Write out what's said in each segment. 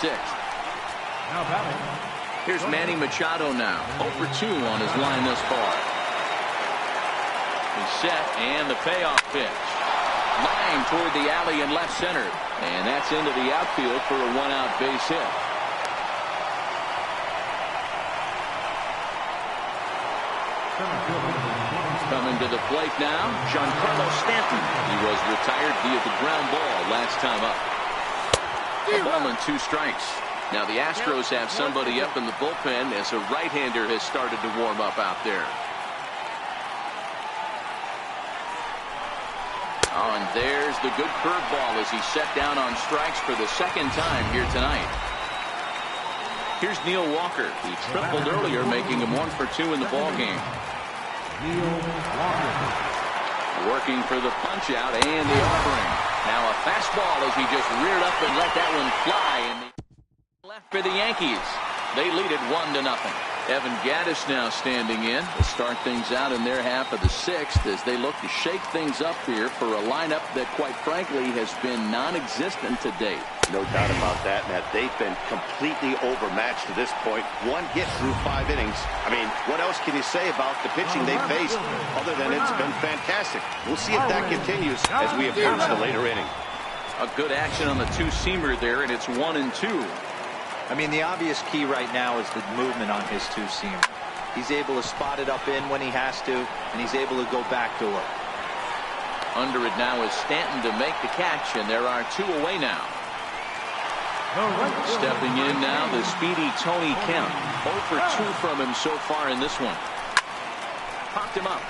sixth. Here's Manny Machado now. 0 for 2 on his line thus far. He's set, and the payoff pitch. Line toward the alley in left center. And that's into the outfield for a one-out base hit. Coming to the plate now, Giancarlo Stanton. He was retired via the ground ball last time up. A ball and 2 strikes. Now the Astros have somebody up in the bullpen as a right-hander has started to warm up out there. Oh, and there's the good curveball as he set down on strikes for the second time here tonight. Here's Neil Walker. He tripled earlier, making him 1 for 2 in the ballgame. Working for the punch out and the offering. Now a fastball as he just reared up and let that one fly. And left for the Yankees. They lead it 1-0. Evan Gattis now standing in to start things out in their half of the sixth as they look to shake things up here for a lineup that quite frankly has been non-existent to date. No doubt about that, Matt. They've been completely overmatched to this point. 1 hit through 5 innings. I mean, what else can you say about the pitching they faced other than it's been fantastic? We'll see if that continues as we approach the later inning. A good action on the 2-seamer there, and it's 1-2. I mean, the obvious key right now is the movement on his 2-seamer. He's able to spot it up in when he has to, and he's able to go backdoor. Under it now is Stanton to make the catch, and there are 2 away now. Stepping in now, the speedy Tony Kemp. 0 for 2 from him so far in this one. Popped him up.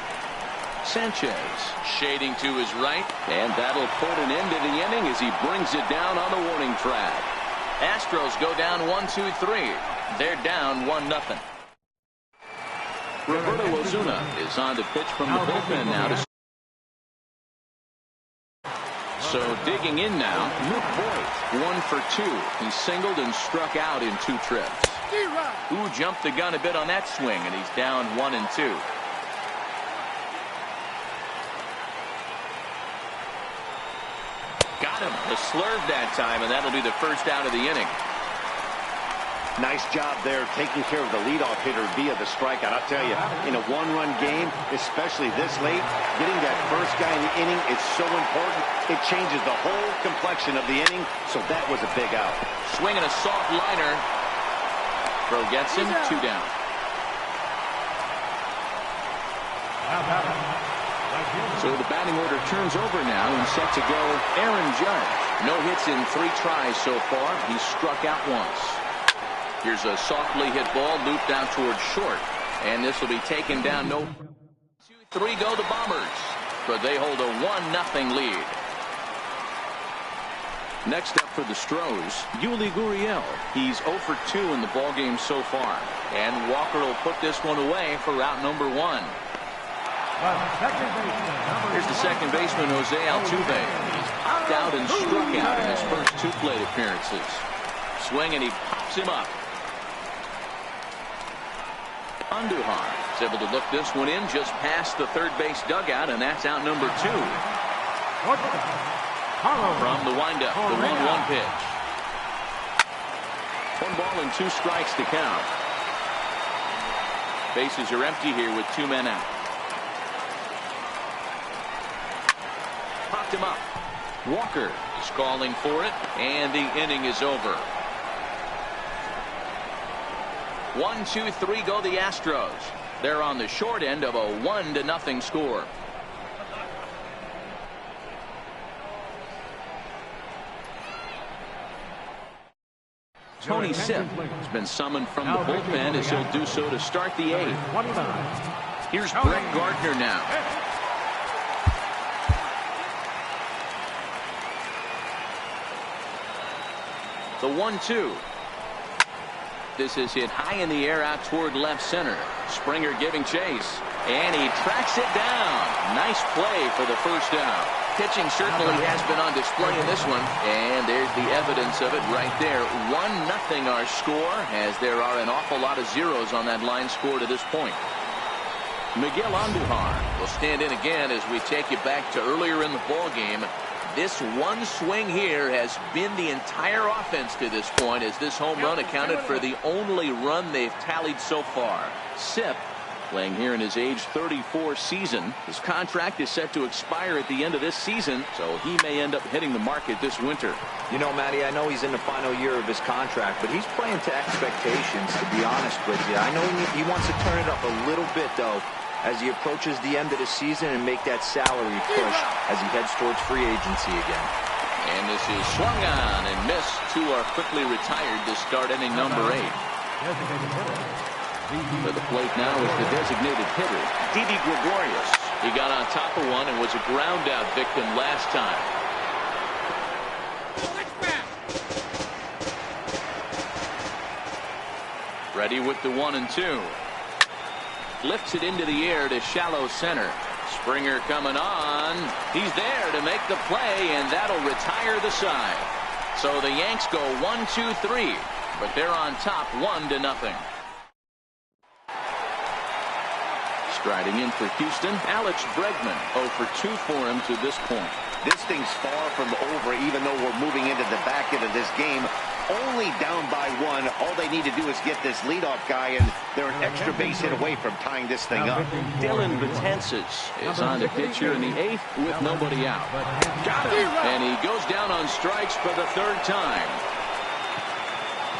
Sanchez shading to his right, and that'll put an end to the inning as he brings it down on the warning track. Astros go down 1-2-3. They're down 1-0. Roberto Ozuna is on to pitch from the bullpen now. So digging in now, Luke Voigt, 1 for 2. He singled and struck out in 2 trips. Who jumped the gun a bit on that swing, and he's down 1-2. Got him. The slurve that time, and that'll be the first out of the inning. Nice job there taking care of the leadoff hitter via the strikeout. I'll tell you, in a 1-run game, especially this late, getting that first guy in the inning is so important. It changes the whole complexion of the inning, so that was a big out. Swinging a soft liner. Throw gets him, 2 down. So the batting order turns over now and set to go Aaron Judge. No hits in 3 tries so far. He's struck out once. Here's a softly hit ball looped out towards short. And this will be taken down. No. 2-3 go the Bombers. But they hold a 1-0 lead. Next up for the Stros, Yuli Gurriel. He's 0 for 2 in the ballgame so far. And Walker will put this one away for route number 1. Here's the second baseman, Jose Altuve. He's popped out and struck out in his first 2 plate appearances. Swing, and he pops him up. Andujar is able to look this one in just past the third base dugout, and that's out number 2. From the windup, the 1-1 pitch. 1 ball and 2 strikes to count. Bases are empty here with 2 men out. Popped him up. Walker is calling for it, and the inning is over. 1-2-3 go the Astros. They're on the short end of a 1-0 score. Tony Sipp has been summoned from the bullpen as he'll do so to start the 8th. Here's Brett Gardner now. The 1-2. This is hit high in the air out toward left center. Springer giving chase, and he tracks it down. Nice play for the first down. Pitching certainly has been on display in this one, and there's the evidence of it right there. 1-0 our score, as there are an awful lot of zeros on that line score to this point. Miguel Andujar will stand in again as we take you back to earlier in the ball game. This one swing here has been the entire offense to this point, as this home run accounted for the only run they've tallied so far. Sip, playing here in his age 34 season. His contract is set to expire at the end of this season, so he may end up hitting the market this winter. You know, Matty, I know he's in the final year of his contract, but he's playing to expectations, to be honest with you. I know he wants to turn it up a little bit, though, as he approaches the end of the season and make that salary push as he heads towards free agency again. And this is swung on and missed. Two are quickly retired to start inning number 8. For the plate now is the designated hitter, Didi Gregorius. He got on top of one and was a ground out victim last time. Ready with the 1-2. Lifts it into the air to shallow center. Springer coming on. He's there to make the play, and that'll retire the side. So the Yanks go 1-2-3, but they're on top 1-0. Striding in for Houston, Alex Bregman. 0 for 2 for him to this point. This thing's far from over, even though we're moving into the back end of this game. Only down by 1. All they need to do is get this leadoff guy, and they're an extra base hit away from tying this thing up. Dylan Betances is on the pitch here in the 8th with nobody out. Got him! And he goes down on strikes for the 3rd time.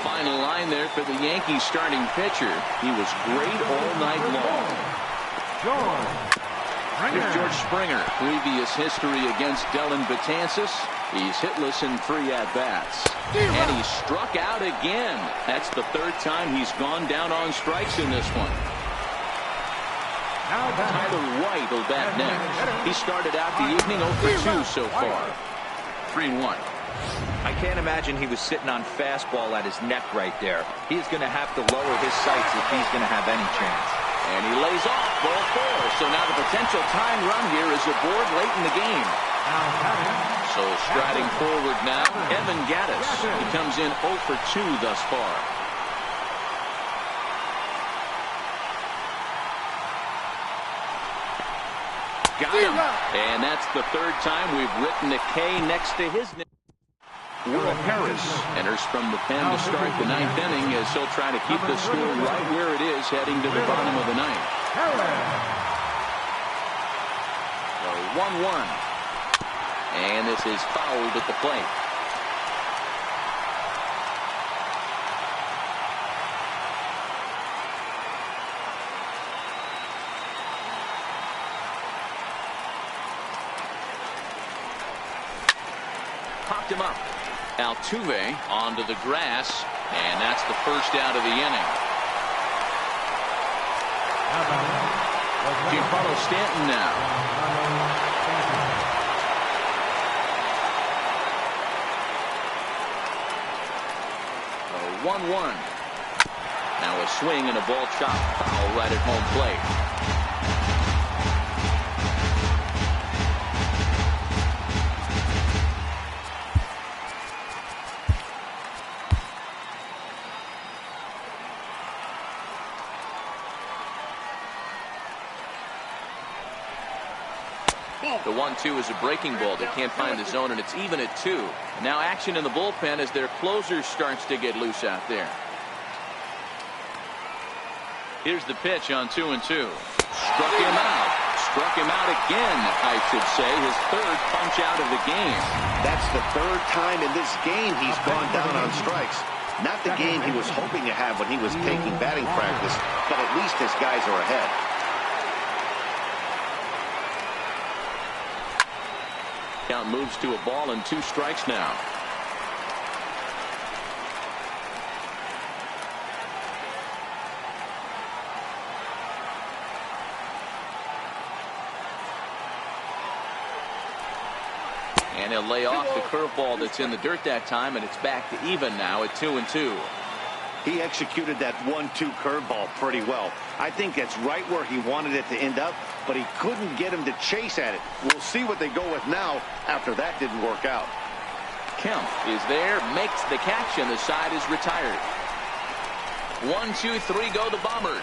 Final line there for the Yankees starting pitcher. He was great all night long. Here's George Springer. Previous history against Dylan Betances. He's hitless in 3 at-bats. And he struck out again. That's the 3rd time he's gone down on strikes in this one. Tyler White will bat next. He started out the evening 0 for 2 so far. 3-1. I can't imagine he was sitting on fastball at his neck right there. He's going to have to lower his sights if he's going to have any chance. And he lays off ball 4. So now the potential tying run here is aboard late in the game. So striding forward now, Evan Gattis. He comes in 0 for 2 thus far. Got him. And that's the 3rd time we've written a K next to his name. Will Harris enters from the pen to start the 9th inning, as he'll try to keep the score right where it is heading to the bottom of the 9th. So 1-1. And this is fouled at the plate. Popped him up. Altuve onto the grass, and that's the 1st out of the inning. Giancarlo Stanton now. 1-1. Now a swing and a ball chopped foul right at home plate. The 1-2 is a breaking ball. They can't find the zone, and it's even at 2. Now action in the bullpen as their closer starts to get loose out there. Here's the pitch on 2-2. Struck him out. Struck him out again, I should say. His 3rd punch out of the game. That's the 3rd time in this game he's gone down on strikes. Not the game he was hoping to have when he was taking batting practice, but at least his guys are ahead. Count moves to a ball and 2 strikes now. And he'll lay off the curveball that's in the dirt that time, and it's back to even now at 2-2. He executed that 1-2 curveball pretty well. I think that's right where he wanted it to end up, but he couldn't get him to chase at it. We'll see what they go with now after that didn't work out. Kemp is there, makes the catch, and the side is retired. 1, 2, 3 go the Bombers,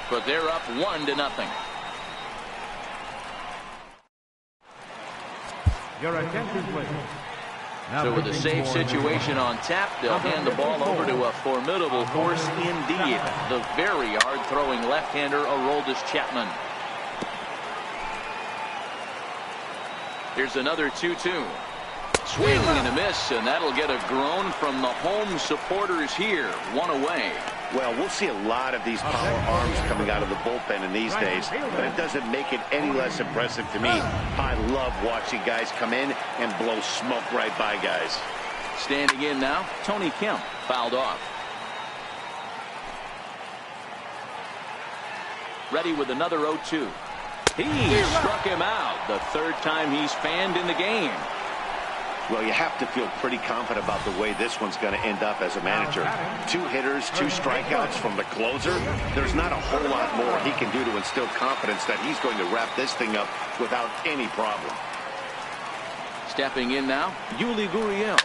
but they're up 1-0. Your attention, please. Now So with a safe situation on tap, they'll hand the ball over to a formidable force indeed. The very hard-throwing left-hander, Aroldis Chapman. Here's another 2-2. Swing and a miss, and that'll get a groan from the home supporters here. One away. Well, we'll see a lot of these power arms coming out of the bullpen in these days, but it doesn't make it any less impressive to me. I love watching guys come in and blow smoke right by guys. Standing in now, Tony Kemp, fouled off. Ready with another 0-2. He struck him out the third time he's fanned in the game. Well, you have to feel pretty confident about the way this one's going to end up as a manager. 2 hitters, 2 strikeouts from the closer. There's not a whole lot more he can do to instill confidence that he's going to wrap this thing up without any problem. Stepping in now, Yuli Gurriel.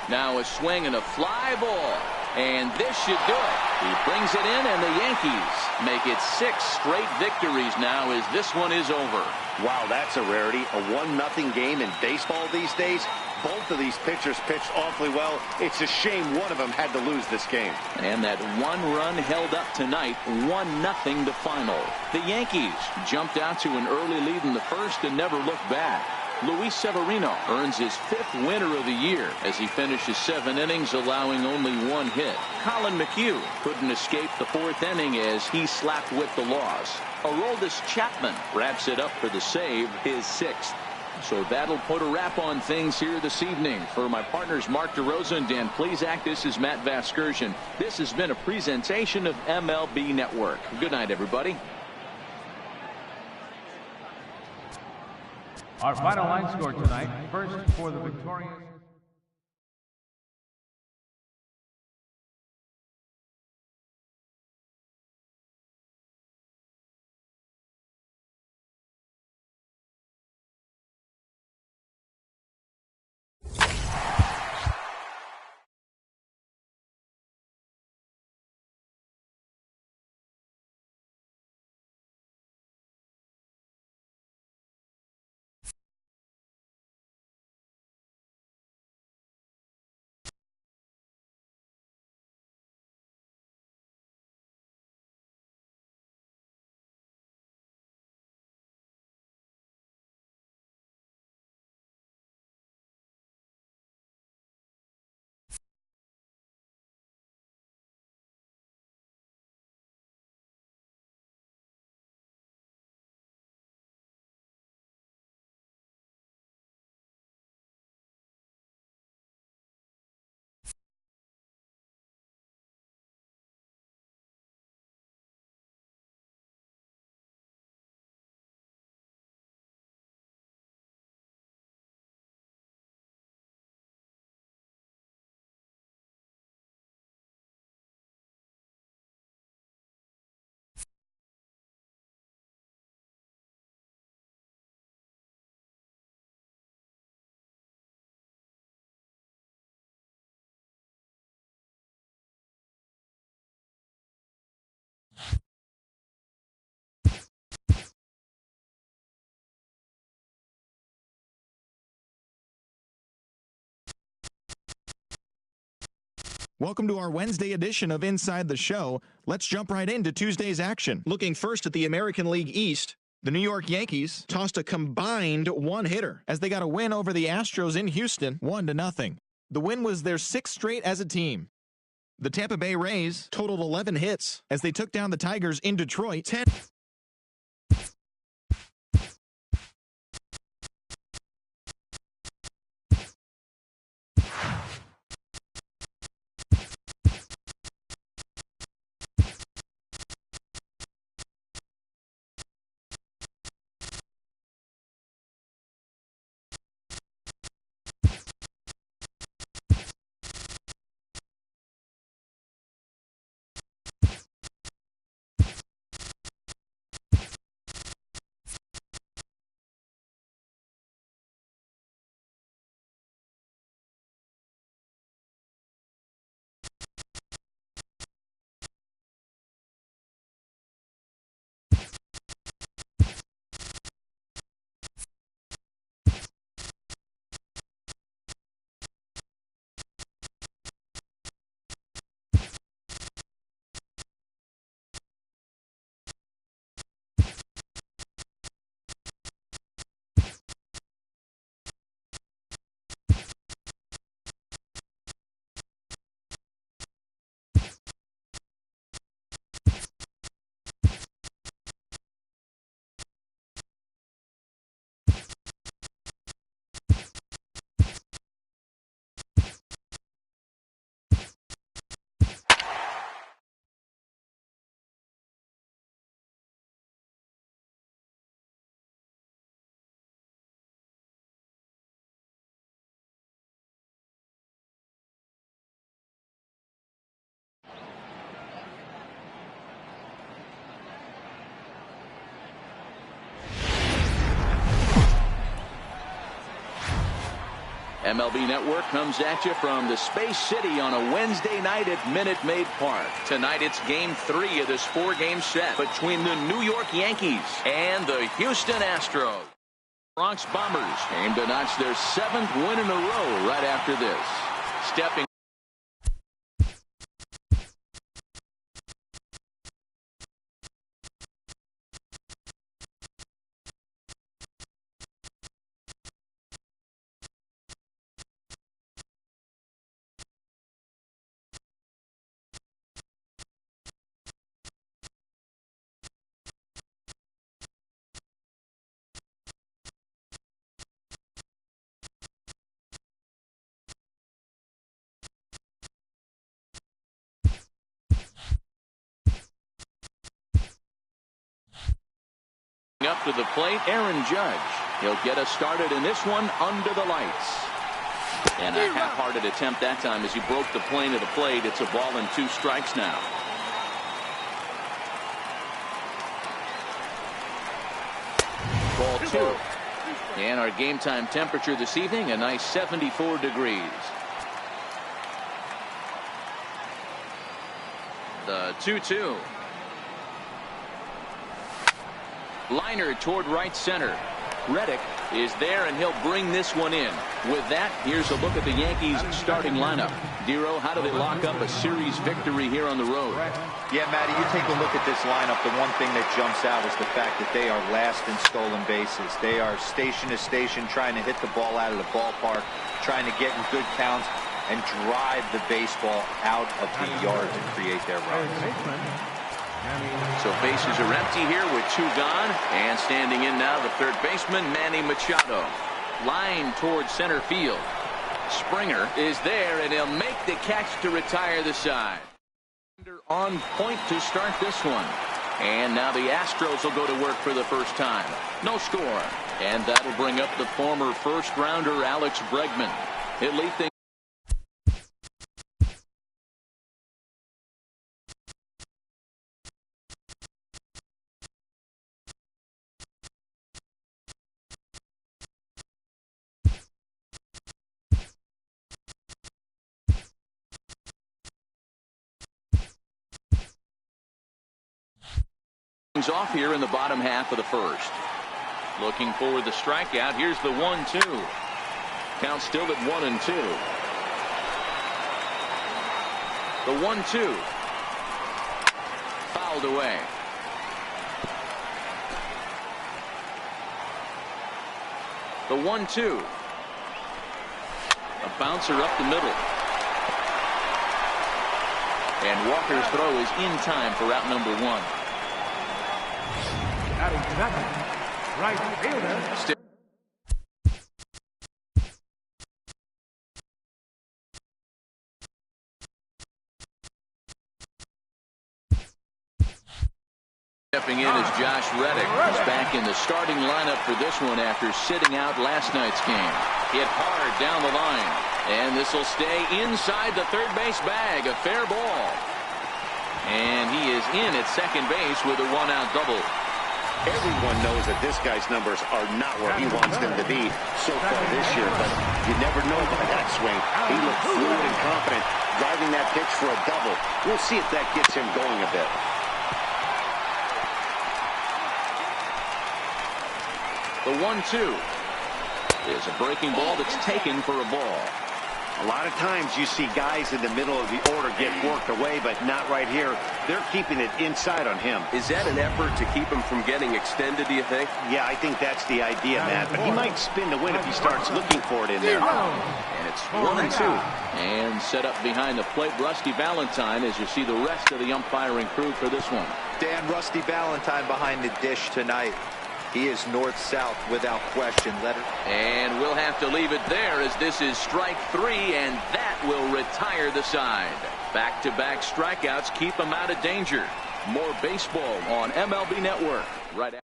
Now a swing and a fly ball. And this should do it. He brings it in, and the Yankees make it 6 straight victories now as this one is over. Wow, that's a rarity. A 1-0 game in baseball these days. Both of these pitchers pitched awfully well. It's a shame one of them had to lose this game. And that 1 run held up tonight, 1-0 the final. The Yankees jumped out to an early lead in the first and never looked back. Luis Severino earns his 5th winner of the year as he finishes 7 innings, allowing only 1 hit. Colin McHugh couldn't escape the 4th inning as he slapped with the loss. Aroldis Chapman wraps it up for the save, his 6th. So that'll put a wrap on things here this evening. For my partners Mark DeRosa and Dan Plezak, this is Matt Vasgersian. This has been a presentation of MLB Network. Good night, everybody. Our final line score tonight, first for the victorious. Welcome to our Wednesday edition of Inside the Show. Let's jump right into Tuesday's action. Looking first at the American League East, the New York Yankees tossed a combined 1-hitter as they got a win over the Astros in Houston, 1-0. The win was their 6th straight as a team. The Tampa Bay Rays totaled 11 hits as they took down the Tigers in Detroit, 10. MLB Network comes at you from the Space City on a Wednesday night at Minute Maid Park. Tonight it's Game 3 of this 4-game set between the New York Yankees and the Houston Astros. Bronx Bombers aim to notch their 7th win in a row right after this. Stepping up to the plate, Aaron Judge. He'll get us started in this one under the lights. And a half-hearted attempt that time as he broke the plane of the plate. It's a ball and 2 strikes now. Ball 2. And our game time temperature this evening, a nice 74 degrees. The 2-2. Liner toward right center. Reddick is there, and he'll bring this one in. With that, here's a look at the Yankees starting lineup. Dero, how do they lock up a series victory here on the road? Yeah, Matty, you take a look at this lineup. The one thing that jumps out is the fact that they are last in stolen bases. They are station to station trying to hit the ball out of the ballpark, trying to get in good counts and drive the baseball out of the yard to create their runs. So bases are empty here with 2 gone, and standing in now the third baseman Manny Machado. Line towards center field. Springer is there, and he'll make the catch to retire the side. On point to start this one, and now the Astros will go to work for the first time. No score, and that'll bring up the former first-rounder Alex Bregman. He'll lead things. Off here in the bottom half of the first. Looking for the strikeout. Here's the 1-2. Count still at 1-2. The 1-2. Fouled away. The 1-2. A bouncer up the middle. And Walker's throw is in time for out number 1. Right fielder. Stepping in is Josh Reddick. He's back in the starting lineup for this one after sitting out last night's game. Hit hard down the line, and this will stay inside the third base bag. A fair ball, and he is in at second base with a 1-out double. Everyone knows that this guy's numbers are not where he wants them to be so far this year, but you never know by that swing. He looked fluid and confident, driving that pitch for a double. We'll see if that gets him going a bit. The 1-2 is a breaking ball that's taken for a ball. A lot of times you see guys in the middle of the order get worked away, but not right here. They're keeping it inside on him. Is that an effort to keep him from getting extended, do you think? Yeah, I think that's the idea, Matt. But he might spin to win if he starts looking for it in there. And it's 1-2. And set up behind the plate, Rusty Valentine, as you see the rest of the umpiring crew for this one. Dan, Rusty Valentine behind the dish tonight. He is north-south without question. And we'll have to leave it there as this is strike 3, and that will retire the side. Back-to-back strikeouts keep him out of danger. More baseball on MLB Network right after.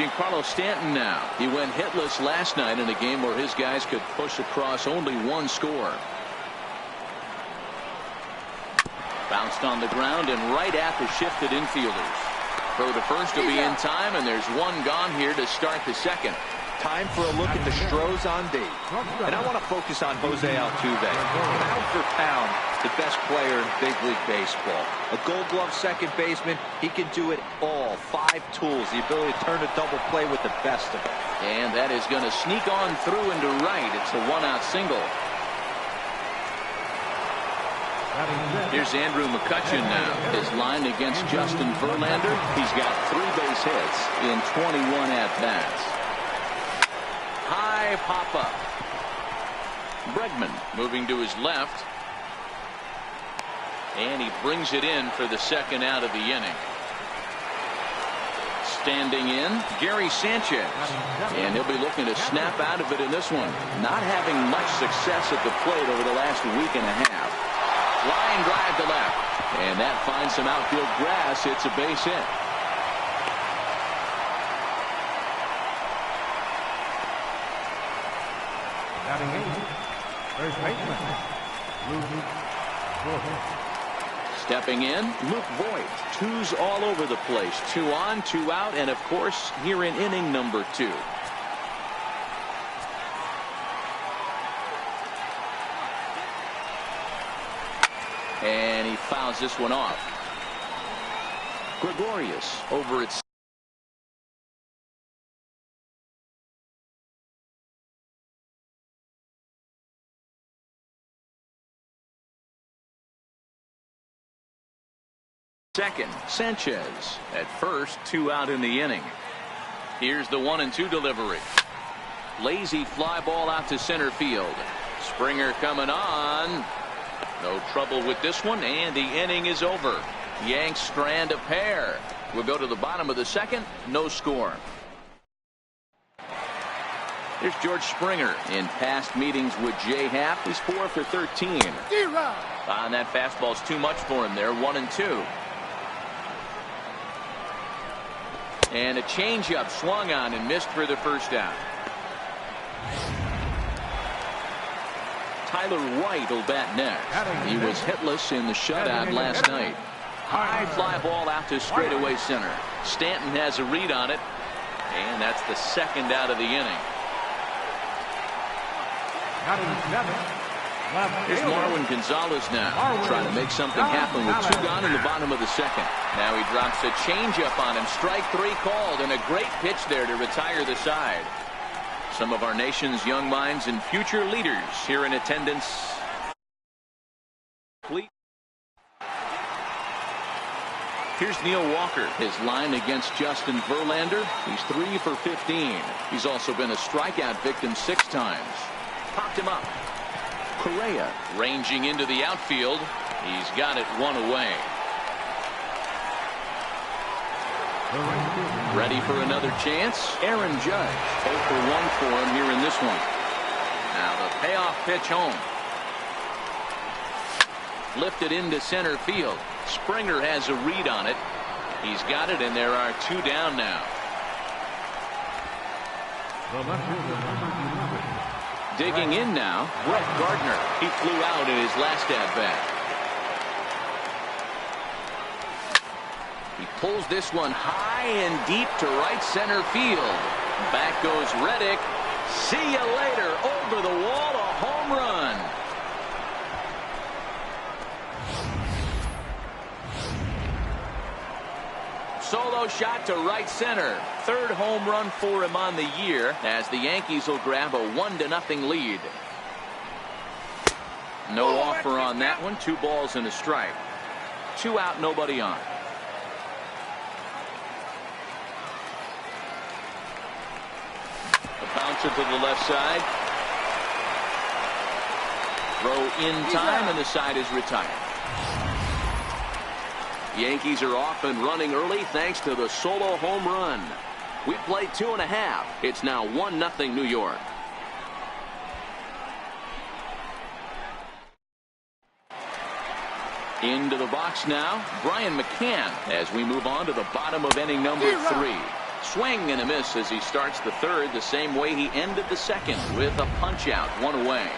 Giancarlo Stanton now. He went hitless last night in a game where his guys could push across only 1 score. Bounced on the ground and right at the shifted infielders. Throw to first will be in time, and there's 1 gone here to start the second. Time for a look at the Stros on D. And I want to focus on Jose Altuve. Pound for pound, the best player in Big League Baseball. A Gold Glove second baseman, he can do it all. 5 tools, the ability to turn a double play with the best of them. And that is going to sneak on through into right. It's a 1-out single. Here's Andrew McCutchen now. His line against Justin Verlander. He's got 3 base hits in 21 at-bats. High pop-up. Bregman moving to his left. And he brings it in for the 2nd out of the inning. Standing in, Gary Sanchez. And he'll be looking to snap out of it in this one. Not having much success at the plate over the last week and a half. Line drive to left. And that finds some outfield grass. It's a base hit. Batting 8, first baseman, Luke Voigt. Stepping in, Luke Voigt. 2s all over the place. 2 on, 2 out, and of course, here in inning number 2. And he fouls this one off. Gregorius over at second. Sanchez at first. 2 out in the inning. Here's the 1-2 delivery. Lazy fly ball out to center field. Springer coming on. No trouble with this one, and the inning is over. Yanks strand a pair. We'll go to the bottom of the 2nd. No score. Here's George Springer. In past meetings with Jay Happ, he's 4 for 13. On that fastball's too much for him there. 1-2. And a changeup swung on and missed for the 1st out. Tyler White will bat next. He was hitless in the shutout last night. High fly ball out to straightaway center. Stanton has a read on it. And that's the 2nd out of the inning. Here's Marwin Gonzalez now, trying to make something happen with 2 gone in the bottom of the 2nd. Now he drops a changeup on him. Strike 3 called, and a great pitch there to retire the side. Some of our nation's young minds and future leaders here in attendance. Here's Neil Walker. His line against Justin Verlander. He's 3 for 15. He's also been a strikeout victim 6 times. Popped him up. Correa ranging into the outfield. He's got it 1 away. Ready for another chance. Aaron Judge. 0 for 1 for him here in this one. Now the payoff pitch home. Lifted into center field. Springer has a read on it. He's got it, and there are 2 down now. Digging in now, Brett Gardner. He flew out in his last at-bat. He pulls this one high and deep to right center field. Back goes Reddick. See you later. Over the wall, a home run. Solo shot to right center. 3rd home run for him on the year as the Yankees will grab a 1-0 lead. No offer on that one. 2 balls and a strike. 2 out, nobody on. A bouncer to the left side. Throw in time, and the side is retired. Yankees are off and running early thanks to the solo home run. We played 2.5. It's now 1-0 New York. Into the box now, Brian McCann as we move on to the bottom of inning number 3. Swing and a miss as he starts the 3rd the same way he ended the 2nd with a punch out, 1 away.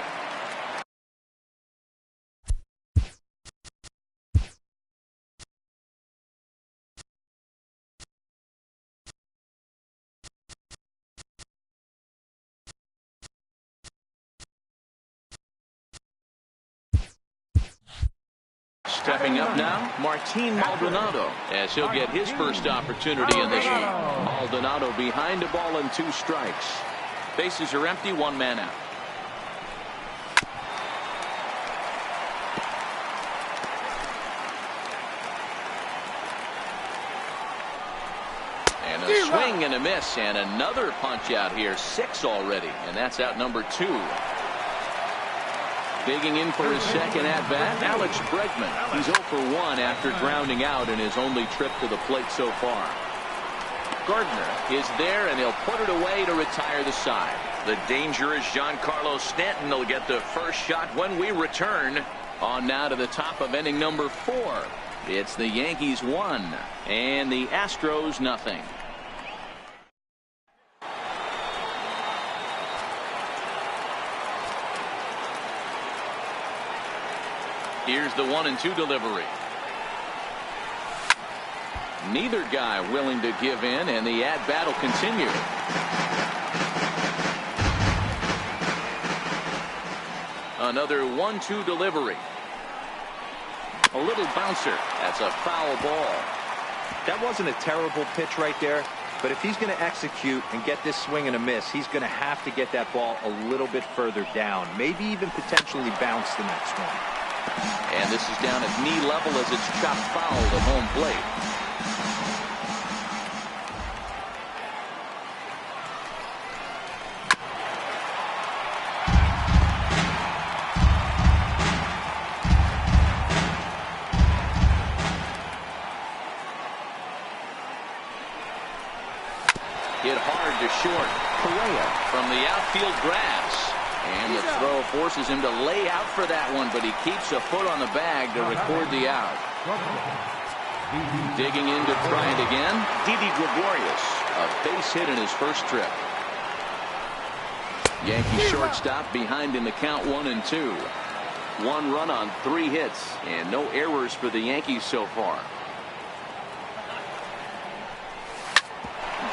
Stepping up now, Martin Maldonado, as he'll get his first opportunity in this one. Maldonado behind the ball and 2 strikes. Bases are empty, 1 man out. And a swing and a miss, and another punch out here. 6 already, and that's out number 2. Digging in for his second at-bat, Alex Bregman. He's 0 for 1 after grounding out in his only trip to the plate so far. Gardner is there, and he'll put it away to retire the side. The dangerous Giancarlo Stanton will get the first shot when we return. On now to the top of inning number 4. It's the Yankees 1 and the Astros nothing. Here's the 1-2 delivery. Neither guy willing to give in, and the at-bat will continue. Another 1-2 delivery. A little bouncer. That's a foul ball. That wasn't a terrible pitch right there, but if he's going to execute and get this swing and a miss, he's going to have to get that ball a little bit further down, maybe even potentially bounce the next one. And this is down at knee level as it's chopped foul at home plate. Hit hard to short. Correa from the outfield grass. And the throw forces him to lay out for that one, but he keeps a foot on the bag to record the out. Digging in to try it again, Didi Gregorius. A base hit in his first trip. Yankee shortstop behind in the count 1-2. 1 run on 3 hits, and no errors for the Yankees so far.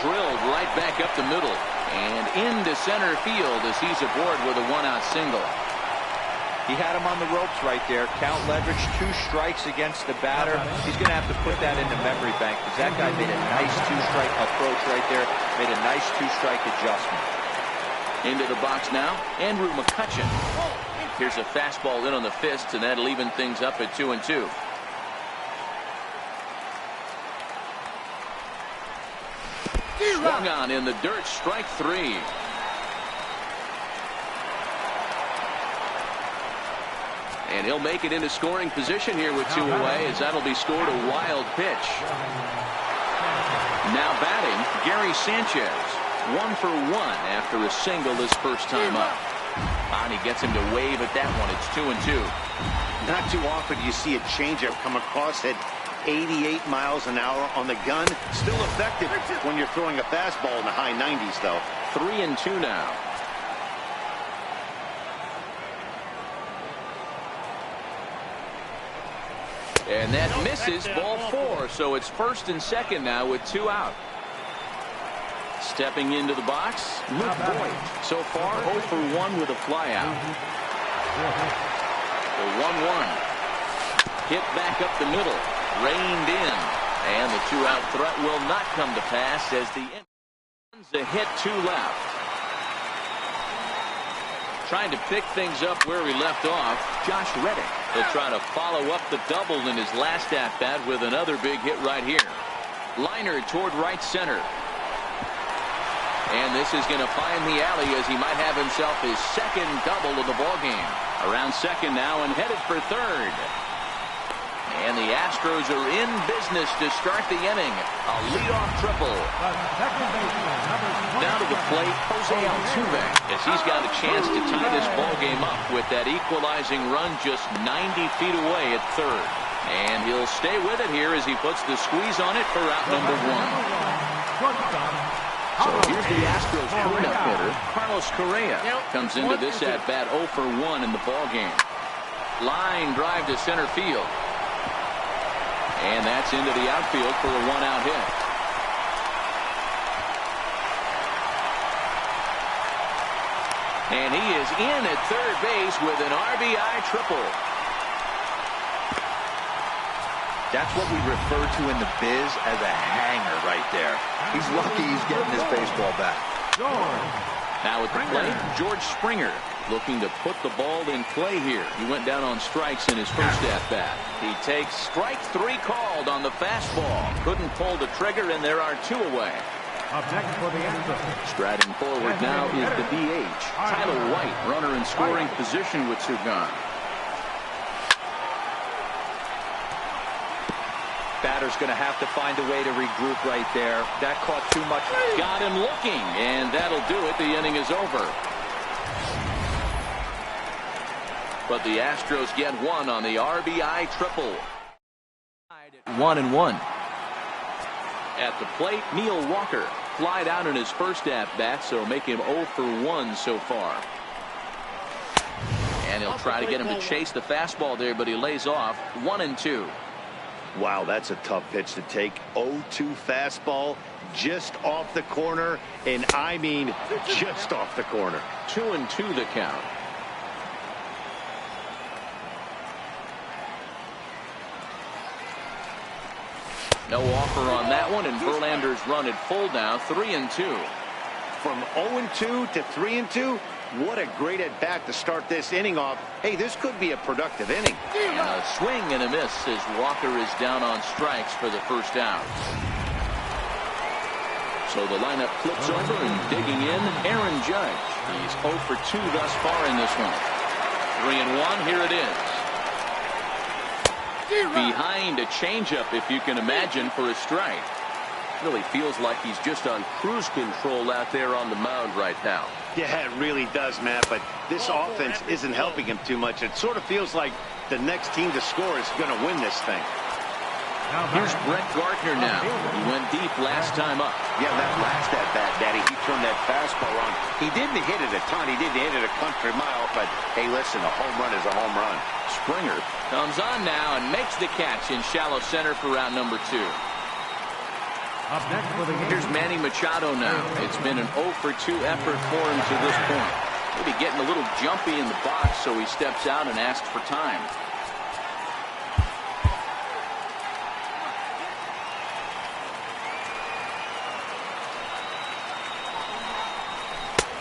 Drilled right back up the middle. And into center field as he's aboard with a 1-out single. He had him on the ropes right there. Count leverage, 2 strikes against the batter. He's going to have to put that in the memory bank because that guy made a nice 2-strike approach right there. Made a nice 2-strike adjustment. Into the box now, Andrew McCutchen. Here's a fastball in on the fist, and that'll even things up at 2-2. Swung on in the dirt, strike 3. And he'll make it into scoring position here with 2 away, as that'll be scored a wild pitch. Now batting, Gary Sanchez. 1 for 1 after a single his first time up. And he gets him to wave at that one. It's 2-2. Not too often you see a changeup come across at 88 miles an hour on the gun. Still effective when you're throwing a fastball in the high 90s, though. 3-2 now. And that misses, ball 4. So it's 1st and 2nd now with 2 out. Stepping into the box, Luke Boyd. So far 0 for 1 with a flyout. The 1-1. Hit back up the middle. Reined in, and the 2-out threat will not come to pass as the ends a hit 2 left. Trying to pick things up where he left off, Josh Reddick. He'll try to follow up the double in his last at-bat with another big hit right here. Liner toward right center. And this is going to find the alley as he might have himself his 2nd double of the ballgame. Around 2nd now and headed for 3rd. And the Astros are in business to start the inning. A leadoff triple. Down to the plate, Jose Altuve, as he's got a chance to tie this ball game up with that equalizing run just 90 feet away at 3rd. And he'll stay with it here as he puts the squeeze on it for out number 1. So here's the Astros cleanup hitter, Carlos Correa. Comes into this at-bat 0 for 1 in the ball game. Line drive to center field. And that's into the outfield for a 1-out hit. And he is in at 3rd base with an RBI triple. That's what we refer to in the biz as a hanger right there. He's lucky he's getting his baseball back. Now at the plate, George Springer looking to put the ball in play here. He went down on strikes in his first at-bat. He takes strike 3 called on the fastball. Couldn't pull the trigger, and there are 2 away. Up next for the Astros. Striding forward now is the DH, Tyler White, runner in scoring position with 2 gone. Batter's going to have to find a way to regroup right there. That caught too much. Got him looking, and that'll do it. The inning is over. But the Astros get 1 on the RBI triple. 1-1. At the plate, Neil Walker flied out in his first at-bat, so make him 0 for 1 so far. And he'll try to get him to chase the fastball there, but he lays off. 1-2. Wow, that's a tough pitch to take. 0-2 fastball just off the corner, and I mean just off the corner. 2-2 the count. No offer on that one, and Verlander's run at full now. 3-2. From 0-2 to 3-2, what a great at-bat to start this inning off. Hey, this could be a productive inning. And a swing and a miss as Walker is down on strikes for the first out. So the lineup flips over, and digging in, Aaron Judge. He's 0 for 2 thus far in this one. 3-1, here it is. Behind a changeup, if you can imagine, for a strike. Really feels like he's just on cruise control out there on the mound right now. Yeah, it really does, Matt, but this offense isn't helping him too much. It sort of feels like the next team to score is going to win this thing. Here's Brett Gardner now. He went deep last time up. Yeah, that last at-bat, Daddy, he turned that fastball on. He didn't hit it a ton. He didn't hit it a country mile, but, hey, listen, a home run is a home run. Springer comes on now and makes the catch in shallow center for round number 2. Up next for the Here's Manny Machado now. It's been an 0 for 2 effort for him to this point. Maybe getting a little jumpy in the box, so he steps out and asks for time.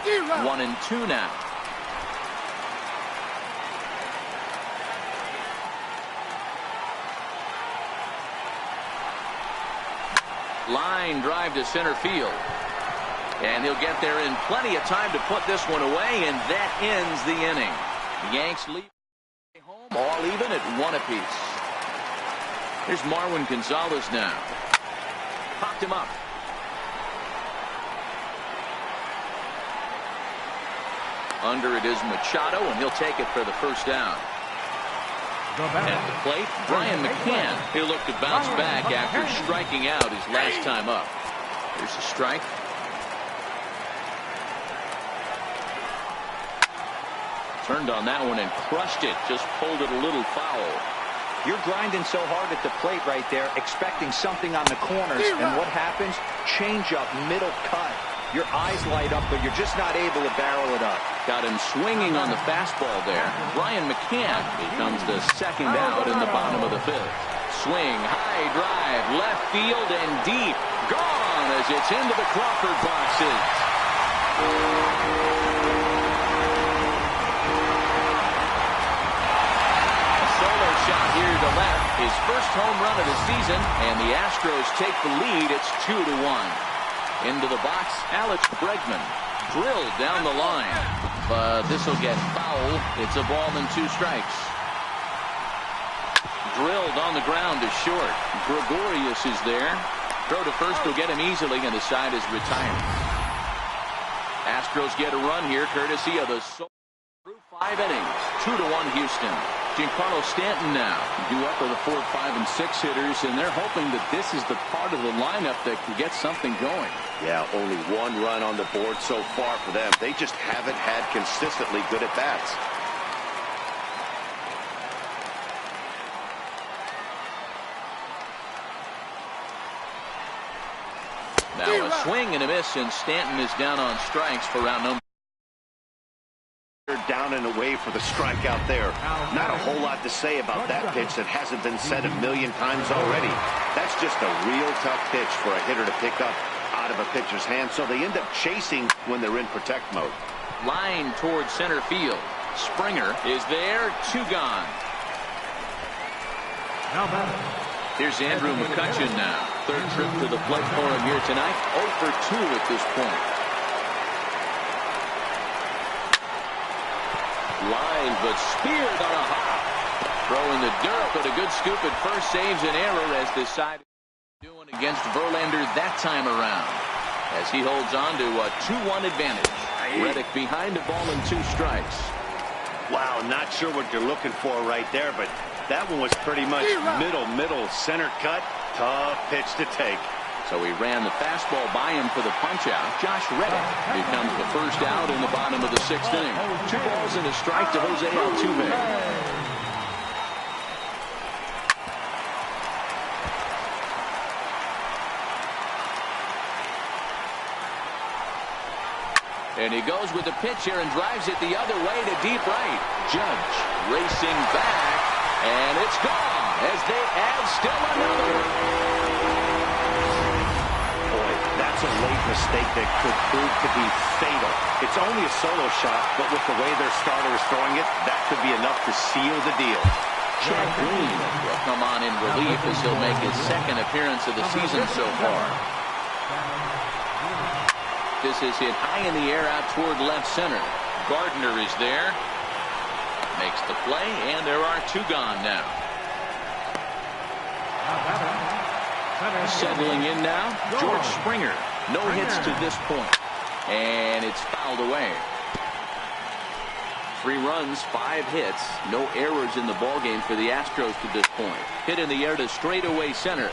Zero. 1-2 now. Line drive to center field. And he'll get there in plenty of time to put this one away, and that ends the inning. The Yanks lead home, all even at 1 apiece. Here's Marwin Gonzalez now. Popped him up. Under it is Machado, and he'll take it for the first down. At the plate, Brian McCann. He'll look to bounce back after striking out his last time up. Here's a strike. Turned on that one and crushed it. Just pulled it a little foul. You're grinding so hard at the plate right there, expecting something on the corners, and what happens? Change up, middle cut. Your eyes light up, but you're just not able to barrel it up. Got him swinging on the fastball there. Brian McCann becomes the second out in the bottom of the 5th. Swing, high drive, left field and deep. Gone as it's into the Crawford boxes. A solo shot here to left. His first home run of the season, and the Astros take the lead. It's 2-1. Into the box, Alex Bregman drilled down the line, but this will get foul. It's a ball and 2 strikes. Drilled on the ground to short. Gregorius is there. Throw to first will get him easily, and the side is retired. Astros get a run here courtesy of the through 5 innings. 2-1 Houston. Giancarlo Stanton now due up with the 4, 5, and 6 hitters, and they're hoping that this is the part of the lineup that can get something going. Yeah, only 1 run on the board so far for them. They just haven't had consistently good at-bats. Now a swing and a miss, and Stanton is down on strikes for round number. Down and away for the strikeout there. Not a whole lot to say about that pitch that hasn't been said a million times already. That's just a real tough pitch for a hitter to pick up out of a pitcher's hand, so they end up chasing when they're in protect mode. Line towards center field. Springer is there. 2 gone. Here's Andrew McCutchen now. 3rd trip to the plate for him here tonight. 0 for 2 at this point. Line, but speared on a hop. Throw in the dirt, but a good scoop at first saves an error as this side is doing against Verlander that time around. As he holds on to a 2-1 advantage. Reddick behind the ball and 2 strikes. Wow, not sure what you're looking for right there, but that one was pretty much middle, center cut. Tough pitch to take. So he ran the fastball by him for the punch-out. Josh Reddick becomes the first out in the bottom of the 6th inning. 2 balls and a strike to Jose Altuve. And he goes with the pitch here and drives it the other way to deep right. Judge racing back, and it's gone as they add still another. That's a late mistake that could prove to be fatal. It's only a solo shot, but with the way their starter is throwing it, that could be enough to seal the deal. Chad Green will come on in relief as he'll make his 2nd appearance of the season so far. This is hit high in the air out toward left center. Gardner is there. Makes the play, and there are 2 gone now. Settling in now, George Springer. No hits to this point. And it's fouled away. 3 runs, 5 hits. No errors in the ballgame for the Astros to this point. Hit in the air to straightaway center.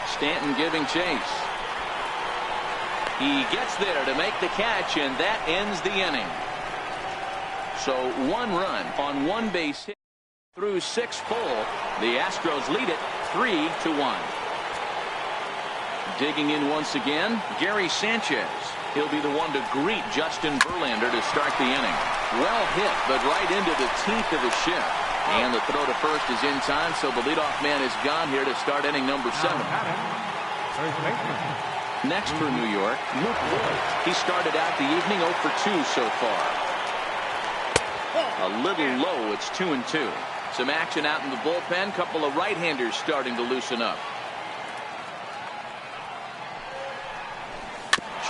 Stanton giving chase. He gets there to make the catch, and that ends the inning. So 1 run on 1 base hit through 6 full. The Astros lead it 3-1. Digging in once again, Gary Sanchez. He'll be the one to greet Justin Verlander to start the inning. Well hit, but right into the teeth of the shift. And the throw to first is in time, so the leadoff man is gone here to start inning number 7. Next for New York, Luke Voigt. He started out the evening 0 for 2 so far. A little low, it's 2-2. Some action out in the bullpen. Couple of right-handers starting to loosen up.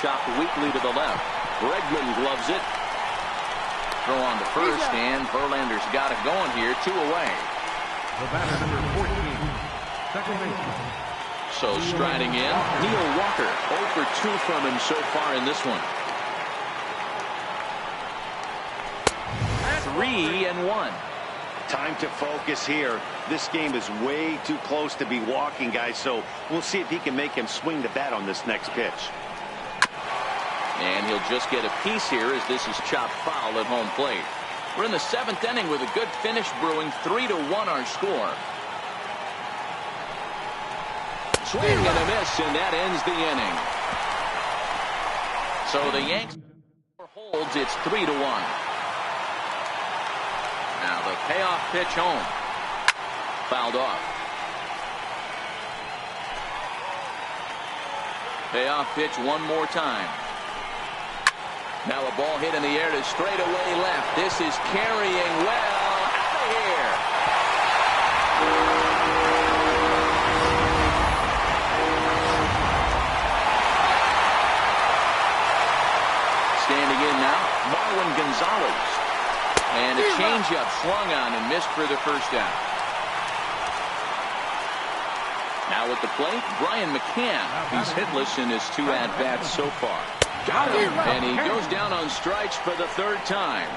Chopped weakly to the left. Bregman gloves it. Throw on to first, and Verlander's got it going here. 2 away. The batter, number 14, second baseman. So striding in, Neil Walker. 0 for 2 from him so far in this one. 3-1. Time to focus here. This game is way too close to be walking, guys, so we'll see if he can make him swing the bat on this next pitch. And he'll just get a piece here as this is chopped foul at home plate. We're in the 7th inning with a good finish brewing. 3-1 our score. Swing and a miss, and that ends the inning. So the Yankees holds. It's 3-1. Now the payoff pitch home. Fouled off. Payoff pitch one more time. Now a ball hit in the air to straightaway left. This is carrying well out of here. Standing in now, Marwin Gonzalez. And a changeup swung on and missed for the first out. Now at the plate, Brian McCann. He's hitless in his 2 at-bats so far. Got him. And he goes down on strikes for the 3rd time.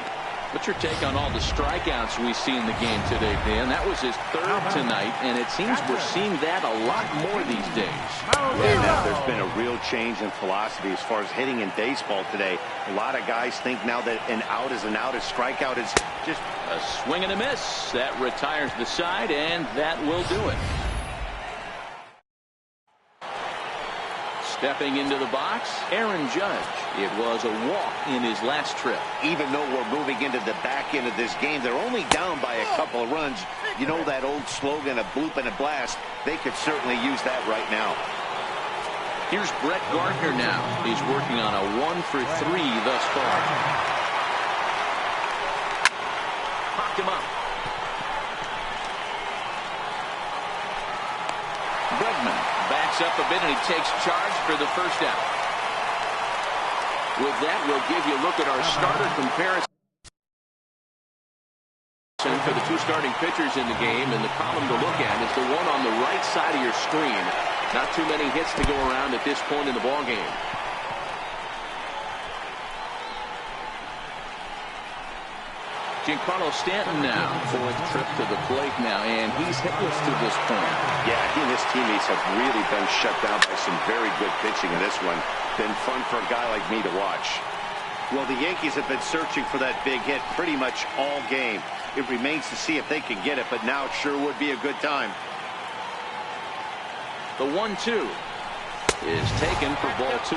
What's your take on all the strikeouts we see in the game today, Dan? That was his 3rd tonight, and it seems we're seeing that a lot more these days. Yeah, now there's been a real change in philosophy as far as hitting in baseball today. A lot of guys think now that an out is an out, a strikeout is just a swing and a miss. That retires the side, and that will do it. Stepping into the box, Aaron Judge. It was a walk in his last trip. Even though we're moving into the back end of this game, they're only down by a couple of runs. You know that old slogan, a bloop and a blast? They could certainly use that right now. Here's Brett Gardner now. He's working on a 1-for-3 thus far. Popped him up. Bregman backs up a bit and he takes charge for the first out. With that, we'll give you a look at our starter comparison for the two starting pitchers in the game, and the column to look at is the one on the right side of your screen. Not too many hits to go around at this point in the ball game. Giancarlo Stanton now, fourth trip to the plate now, and he's hitless to this point. Yeah, he and his teammates have really been shut down by some very good pitching in this one. Been fun for a guy like me to watch. Well, the Yankees have been searching for that big hit pretty much all game. It remains to see if they can get it, but now it sure would be a good time. The 1-2 is taken for ball 2.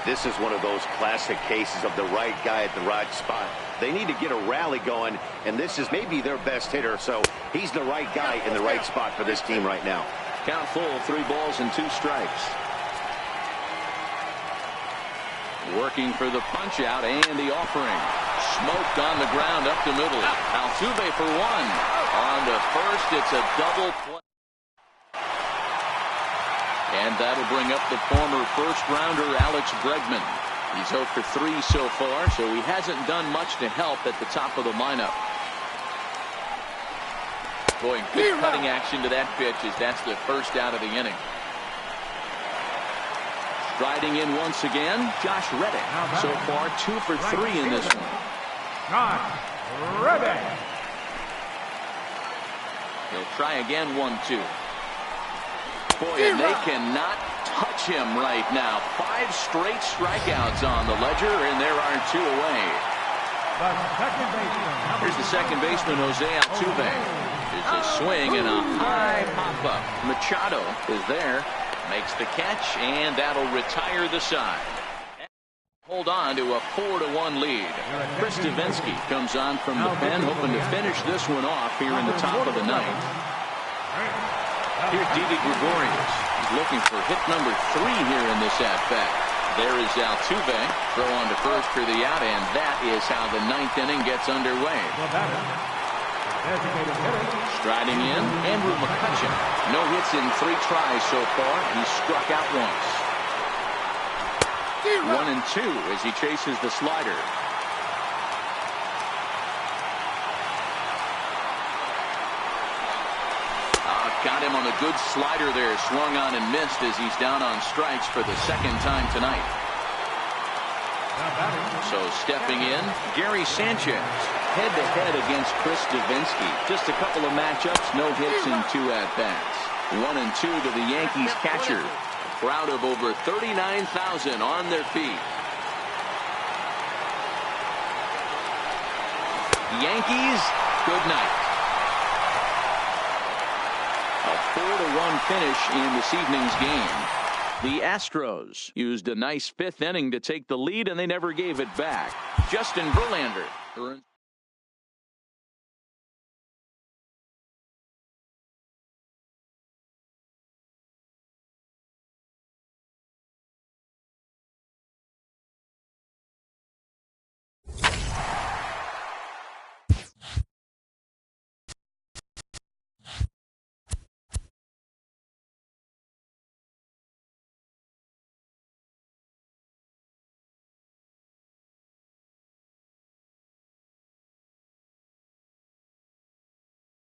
This is one of those classic cases of the right guy at the right spot. They need to get a rally going, and this is maybe their best hitter, so he's the right guy in the right spot for this team right now. Count full, 3 balls and 2 strikes. Working for the punch out and the offering. Smoked on the ground up the middle. Altuve for 1. On to first, it's a double play. And that'll bring up the former first-rounder Alex Bregman. He's 0 for 3 so far, so he hasn't done much to help at the top of the lineup. Boy, good cutting action to that pitch as that's the first out of the inning. Striding in once again, Josh Reddick. So far, 2 for 3 in this one. Josh Reddick. He'll try again, 1-2. Boy, and they cannot touch him right now. 5 straight strikeouts on the ledger, and there are 2 away. Here's the second baseman, Jose Altuve. It's a swing and a high pop-up. Machado is there, makes the catch, and that'll retire the side. Hold on to a 4-1 lead. Chris Davinsky comes on from the pen, hoping to finish this one off here in the top of the 9th. Here's Didi Gregorius. He's looking for hit number 3 here in this at-bat. There is Altuve. Throw on to first for the out, and that is how the 9th inning gets underway. Striding in, Andrew McCutchen. No hits in 3 tries so far. He struck out once. 1-2 as he chases the slider. Got him on a good slider there. Swung on and missed as he's down on strikes for the 2nd time tonight. So stepping in, Gary Sanchez. Head-to-head against Chris Davinsky. Just a couple of matchups, no hits in 2 at-bats. 1-2 to the Yankees catcher. A crowd of over 39,000 on their feet. Yankees, good night. A 4-1 finish in this evening's game. The Astros used a nice 5th inning to take the lead, and they never gave it back. Justin Verlander earned